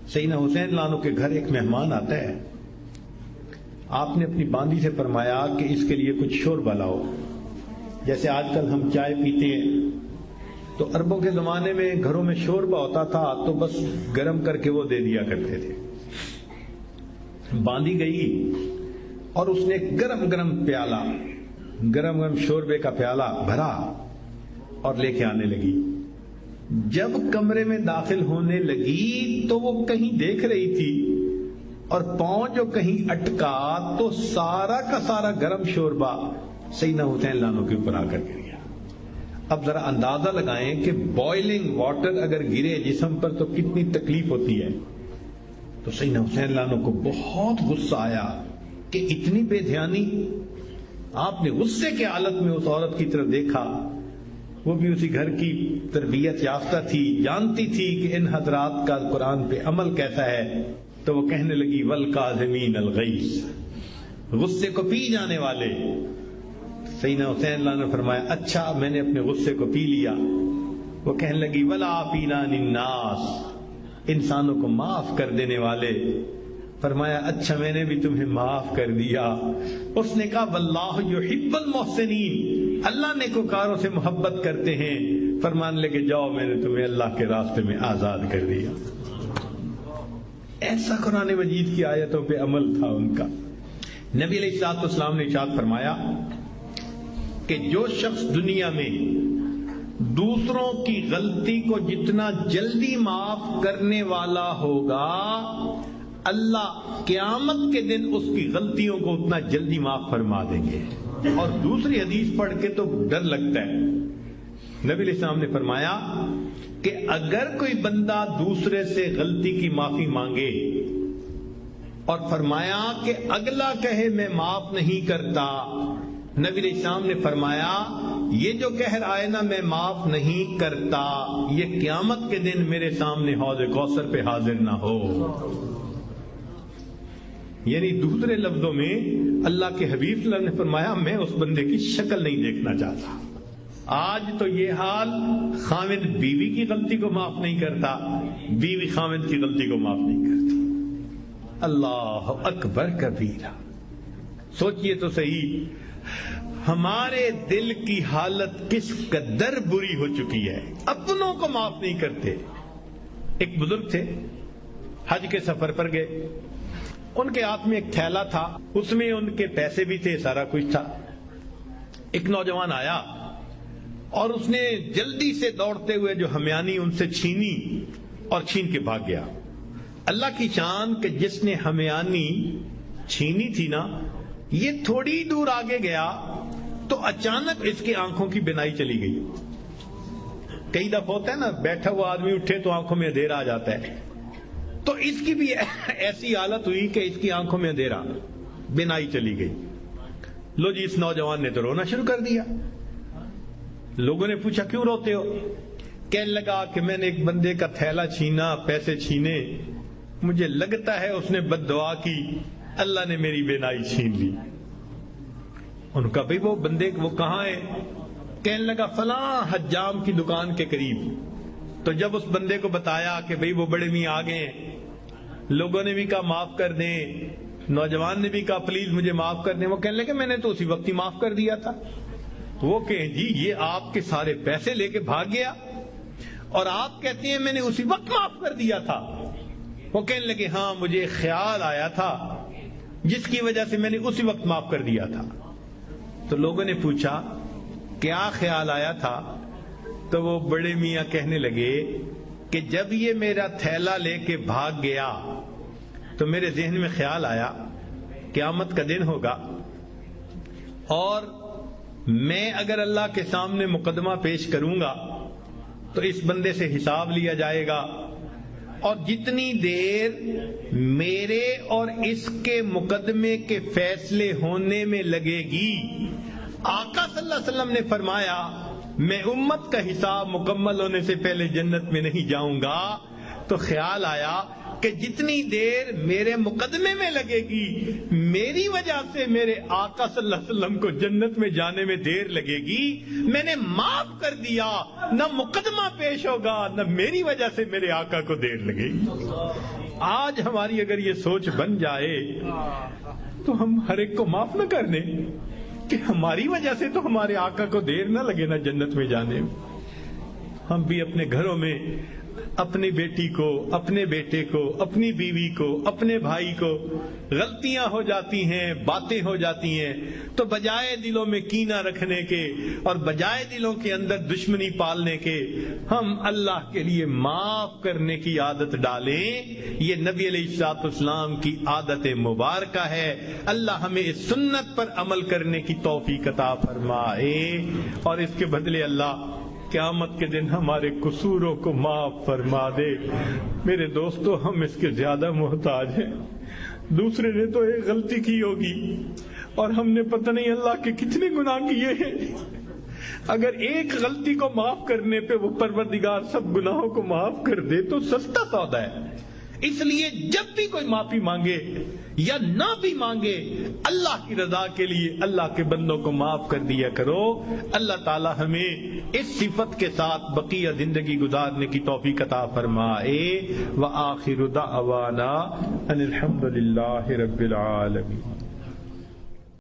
سیدنا حسین لانو کے گھر ایک مہمان آتا ہے. آپ نے اپنی باندی سے فرمایا کہ اس کے لیے کچھ شوربہ لاؤ. جیسے آج کل ہم چائے پیتے ہیں تو عربوں کے زمانے میں گھروں میں شوربہ ہوتا تھا تو بس گرم کر کے وہ دے دیا کرتے تھے. باندی گئی اور اس نے گرم گرم شوربے کا پیالہ بھرا اور لے کے آنے لگی. جب کمرے میں داخل ہونے لگی تو وہ کہیں دیکھ رہی تھی اور پاؤں جو کہیں اٹکا تو سارا کا سارا گرم شوربہ سیدنا حسین لانو کے اوپر آ کر گریا. اب ذرا اندازہ لگائیں کہ بوائلنگ واٹر اگر گرے جسم پر تو کتنی تکلیف ہوتی ہے. تو سیدنا حسین لانو کو بہت غصہ آیا کہ اتنی بے دھیانی. آپ نے غصے کے حالت میں اس عورت کی طرف دیکھا. وہ بھی اسی گھر کی تربیت یافتہ تھی, جانتی تھی کہ ان حضرات کا قرآن پہ عمل کیسا ہے. تو وہ کہنے لگی والکاظمین الغیظ, غصے کو پی جانے والے. سیدنا حسین اللہ نے فرمایا اچھا میں نے اپنے غصے کو پی لیا. وہ کہنے لگی والعافین عن الناس, انسانوں کو معاف کر دینے والے. فرمایا اچھا میں نے بھی تمہیں معاف کر دیا. اس نے کہا واللہ یحب المحسنین, اللہ نیکوکاروں سے محبت کرتے ہیں. فرمان لے کے جاؤ میں نے تمہیں اللہ کے راستے میں آزاد کر دیا. ایسا قرآن مجید کی آیتوں پہ عمل تھا ان کا. نبی علیہ الصلوۃ والسلام نے ارشاد فرمایا کہ جو شخص دنیا میں دوسروں کی غلطی کو جتنا جلدی معاف کرنے والا ہوگا, اللہ قیامت کے دن اس کی غلطیوں کو اتنا جلدی معاف فرما دیں گے. اور دوسری حدیث پڑھ کے تو ڈر لگتا ہے. نبی علیہ السلام نے فرمایا کہ اگر کوئی بندہ دوسرے سے غلطی کی معافی مانگے اور فرمایا کہ اگلا کہے میں معاف نہیں کرتا, نبی علیہ السلام نے فرمایا یہ جو کہہ رہا ہے نا میں معاف نہیں کرتا, یہ قیامت کے دن میرے سامنے حوض کوثر پہ حاضر نہ ہو. یعنی دوسرے لفظوں میں اللہ کے حبیب صلی اللہ علیہ وسلم نے فرمایا میں اس بندے کی شکل نہیں دیکھنا چاہتا. آج تو یہ حال, خاوند بیوی کی غلطی کو معاف نہیں کرتا, بیوی خاوند کی غلطی کو معاف نہیں کرتی. اللہ اکبر کبیرہ. سوچئے تو صحیح ہمارے دل کی حالت کس قدر بری ہو چکی ہے, اپنوں کو معاف نہیں کرتے. ایک بزرگ تھے, حج کے سفر پر گئے. ان کے ہاتھ میں ایک تھیلا تھا, اس میں ان کے پیسے بھی تھے, سارا کچھ تھا. ایک نوجوان آیا اور اس نے جلدی سے دوڑتے ہوئے جو ہمیانی ان سے چھینی اور چھین کے بھاگ گیا. اللہ کی شان کہ جس نے ہمیانی چھینی تھی نا, یہ تھوڑی دور آگے گیا تو اچانک اس کی آنکھوں کی بینائی چلی گئی. کئی دفعہ ہوتا ہے نا بیٹھا ہوا آدمی اٹھے تو آنکھوں میں اندھیرا آ جاتا ہے, تو اس کی بھی ایسی حالت ہوئی کہ اس کی آنکھوں میں اندھیرا, بینائی چلی گئی. لو جی اس نوجوان نے تو رونا شروع کر دیا. لوگوں نے پوچھا کیوں روتے ہو؟ کہنے لگا کہ میں نے ایک بندے کا تھیلا چھینا, پیسے چھینے, مجھے لگتا ہے اس نے بد دعا کی, اللہ نے میری بینائی چھین لی. ان کا بھئی وہ بندے وہ کہاں ہے؟ کہنے لگا فلاں حجام کی دکان کے قریب. تو جب اس بندے کو بتایا کہ بھئی وہ بڑے میاں آ گئے, لوگوں نے بھی کہا معاف کر دیں, نوجوان نے بھی کہا پلیز مجھے معاف کر دیں. وہ کہنے لگے میں نے تو اسی وقت ہی معاف کر دیا تھا. وہ کہیں جی یہ آپ کے سارے پیسے لے کے بھاگ گیا اور آپ کہتے ہیں میں نے اسی وقت معاف کر دیا تھا. وہ کہنے لگے ہاں مجھے خیال آیا تھا جس کی وجہ سے میں نے اسی وقت معاف کر دیا تھا. تو لوگوں نے پوچھا کیا خیال آیا تھا؟ تو وہ بڑے میاں کہنے لگے کہ جب یہ میرا تھیلا لے کے بھاگ گیا تو میرے ذہن میں خیال آیا قیامت کا دن ہوگا اور میں اگر اللہ کے سامنے مقدمہ پیش کروں گا تو اس بندے سے حساب لیا جائے گا, اور جتنی دیر میرے اور اس کے مقدمے کے فیصلے ہونے میں لگے گی, آقا صلی اللہ علیہ وسلم نے فرمایا میں امت کا حساب مکمل ہونے سے پہلے جنت میں نہیں جاؤں گا تو خیال آیا کہ جتنی دیر میرے مقدمے میں لگے گی میری وجہ سے میرے آقا صلی اللہ علیہ وسلم کو جنت میں جانے میں دیر لگے گی، میں نے معاف کر دیا، نہ مقدمہ پیش ہوگا نہ میری وجہ سے میرے آقا کو دیر لگے گی۔ آج ہماری اگر یہ سوچ بن جائے تو ہم ہر ایک کو معاف نہ کر دیں کہ ہماری وجہ سے تو ہمارے آقا کو دیر نہ لگے نا جنت میں جانے میں۔ ہم بھی اپنے گھروں میں اپنی بیٹی کو، اپنے بیٹے کو، اپنی بیوی کو، اپنے بھائی کو غلطیاں ہو جاتی ہیں، باتیں ہو جاتی ہیں، تو بجائے دلوں میں کینہ رکھنے کے اور بجائے دلوں کے اندر دشمنی پالنے کے، ہم اللہ کے لیے معاف کرنے کی عادت ڈالیں۔ یہ نبی علیہ الصلوۃ والسلام کی عادت مبارکہ ہے۔ اللہ ہمیں اس سنت پر عمل کرنے کی توفیق عطا فرمائے، اور اس کے بدلے اللہ قیامت کے دن ہمارے قصوروں کو معاف فرما دے۔ میرے دوستو، ہم اس کے زیادہ محتاج ہیں۔ دوسرے نے تو ایک غلطی کی ہوگی اور ہم نے پتہ نہیں اللہ کے کتنے گناہ کیے ہیں۔ اگر ایک غلطی کو معاف کرنے پہ وہ پروردگار سب گناہوں کو معاف کر دے تو سستا سودا ہے۔ اس لیے جب بھی کوئی معافی مانگے یا نہ بھی مانگے، اللہ کی رضا کے لیے اللہ کے بندوں کو معاف کر دیا کرو۔ اللہ تعالی ہمیں اس صفت کے ساتھ بقیہ زندگی گزارنے کی توفیق عطا فرمائے۔ وآخر دعوانا ان الحمد للہ رب العالمین۔